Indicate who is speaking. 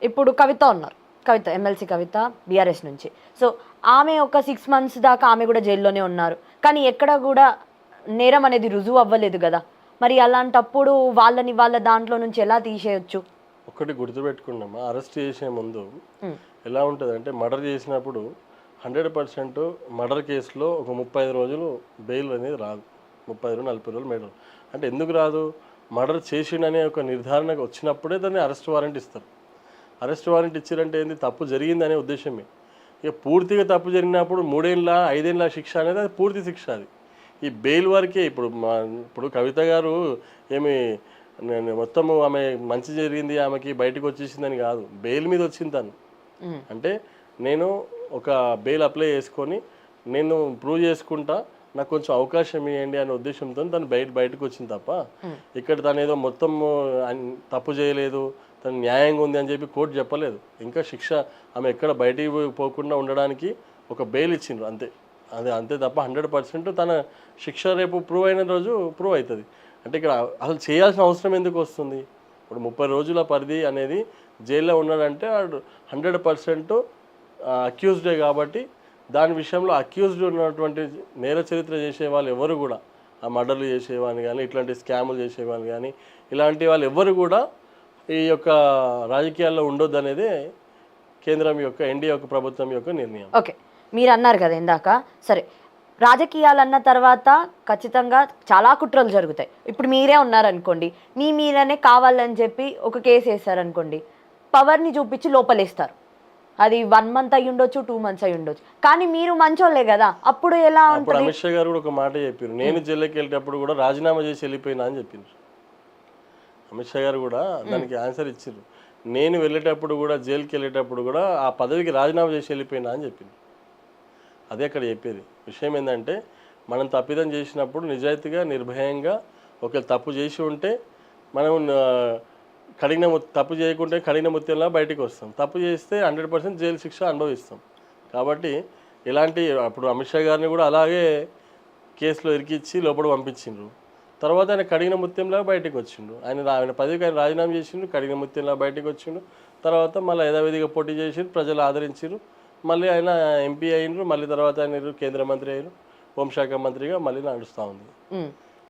Speaker 1: ఇప్పుడు కవిత ఉన్నారు, కవిత ఎమ్మెల్సీ కవిత బీఆర్ఎస్ నుంచి. సో ఆమె ఒక 6 months దాకా ఆమె కూడా జైల్లోనే ఉన్నారు, కానీ ఎక్కడ కూడా నేరం అనేది రుజువు అవ్వలేదు కదా. మరి అలాంటప్పుడు వాళ్ళ దాంట్లో నుంచి ఎలా తీసేయొచ్చు?
Speaker 2: ఒకటి గుర్తుపెట్టుకున్నామా, అరెస్ట్ చేసే ముందు ఎలా ఉంటుంది అంటే, మర్డర్ చేసినప్పుడు 100% మర్డర్ కేసులో ఒక 35 రోజులు బెయిల్ అనేది రాదు. 35 40 రోజులు మేడం. అంటే ఎందుకు రాదు? మర్డర్ చేసిండనే ఒక నిర్ధారణకు వచ్చినప్పుడే దాన్ని అరెస్ట్ వారెంట్ ఇస్తారు. అరెస్ట్ వారెంట్ ఇచ్చారంటే ఏంది? తప్పు జరిగిందనే ఉద్దేశమే. ఇక పూర్తిగా తప్పు జరిగినప్పుడు 3 ఏళ్ళ 5 ఏళ్ళ శిక్ష అనేది అది పూర్తి శిక్ష. అది ఈ బెయిల్ వరకే. ఇప్పుడు కవిత గారు ఏమి మొత్తము ఆమె మంచి జరిగింది ఆమెకి బయటకు వచ్చేసిందని కాదు, బెయిల్ మీద వచ్చింది తను. అంటే నేను ఒక బెయిల్ అప్లై చేసుకొని నేను ప్రూవ్ చేసుకుంటా, నాకు కొంచెం అవకాశం ఇవ్వండి అనే ఉద్దేశంతో తను బయటకు వచ్చింది తప్ప, ఇక్కడ తను ఏదో మొత్తం తప్పు చేయలేదు, తను న్యాయంగా ఉంది అని చెప్పి కోర్టు చెప్పలేదు. ఇంకా శిక్ష ఆమె ఎక్కడ బయటికి పోకుండా ఉండడానికి ఒక బెయిల్ ఇచ్చిండ్రు అంతే. అంతే తప్ప 100% తన శిక్ష రేపు ప్రూవ్ అయిన రోజు ప్రూవ్ అవుతుంది. అంటే ఇక్కడ అసలు చేయాల్సిన అవసరం ఎందుకు వస్తుంది? ఇప్పుడు 30 రోజుల పరిధి అనేది జైల్లో ఉన్నాడంటే 100% అక్యూజ్డే కాబట్టి, దాని విషయంలో అక్యూజ్డ్ ఉన్నటువంటి నేర చరిత్ర చేసే వాళ్ళు ఎవరు కూడా, ఆ మర్డర్లు చేసేవాళ్ళు కానీ, ఇట్లాంటి స్కాములు చేసేవాళ్ళు కానీ, ఇలాంటి వాళ్ళు ఎవరు కూడా ఈ యొక్క రాజకీయాల్లో ఉండొద్దు అనేది కేంద్రం యొక్క ఎన్డీఏ యొక్క ప్రభుత్వం యొక్క నిర్ణయం.
Speaker 1: ఓకే, మీరు అన్నారు కదా ఇందాక, సరే రాజకీయాలు అన్న తర్వాత ఖచ్చితంగా చాలా కుట్రలు జరుగుతాయి. ఇప్పుడు మీరే ఉన్నారనుకోండి, మీ మీదనే కావాలని చెప్పి ఒక కేసు వేస్తారనుకోండి, పవర్ని చూపించి లోపలేస్తారు. అది 1 month అయి ఉండొచ్చు, 2 months అయి ఉండొచ్చు, కానీ మీరు మంచోళ్ళే కదా, అప్పుడు ఎలా
Speaker 2: ఉంటుంది? అమిత్ షా గారు కూడా ఒక మాట చెప్పారు, నేను జైలుకి వెళ్ళేటప్పుడు కూడా రాజీనామా చేసి వెళ్ళిపోయినా అని చెప్పిండ్రు. అమిత్ షా గారు కూడా దానికి ఆన్సర్ ఇచ్చారు. నేను వెళ్ళేటప్పుడు కూడా, జైలుకి వెళ్ళేటప్పుడు కూడా ఆ పదవికి రాజీనామా చేసి వెళ్ళిపోయినా అని చెప్పింది. అదే అక్కడ చెప్పేది. విషయం ఏంటంటే, మనం తప్పిదం చేసినప్పుడు నిజాయితీగా నిర్భయంగా, ఒకవేళ తప్పు చేసి ఉంటే మనం తప్పు చేయకుంటే కడిగిన ముత్యంలా బయటికి వస్తాం, తప్పు చేస్తే 100% జైలు శిక్ష అనుభవిస్తాం. కాబట్టి ఇలాంటి అప్పుడు అమిత్ షా గారిని కూడా అలాగే కేసులో ఇరికిచ్చి లోపల పంపించిండ్రు. తర్వాత ఆయన కడిగిన ముత్యంలా బయటకు వచ్చిండు. ఆయన పదవికి ఆయన రాజీనామా చేసిండు, కడిగిన ముత్యంలా బయటకు వచ్చిండు. తర్వాత మళ్ళీ యథావిధిగా పోటీ చేసి ప్రజలు ఆదరించారు. మళ్ళీ ఆయన ఎంపీ అయినరు. మళ్ళీ తర్వాత ఆయన కేంద్ర మంత్రి అయ్యారు, హోంశాఖ మంత్రిగా మళ్ళీ నడుస్తూ ఉంది.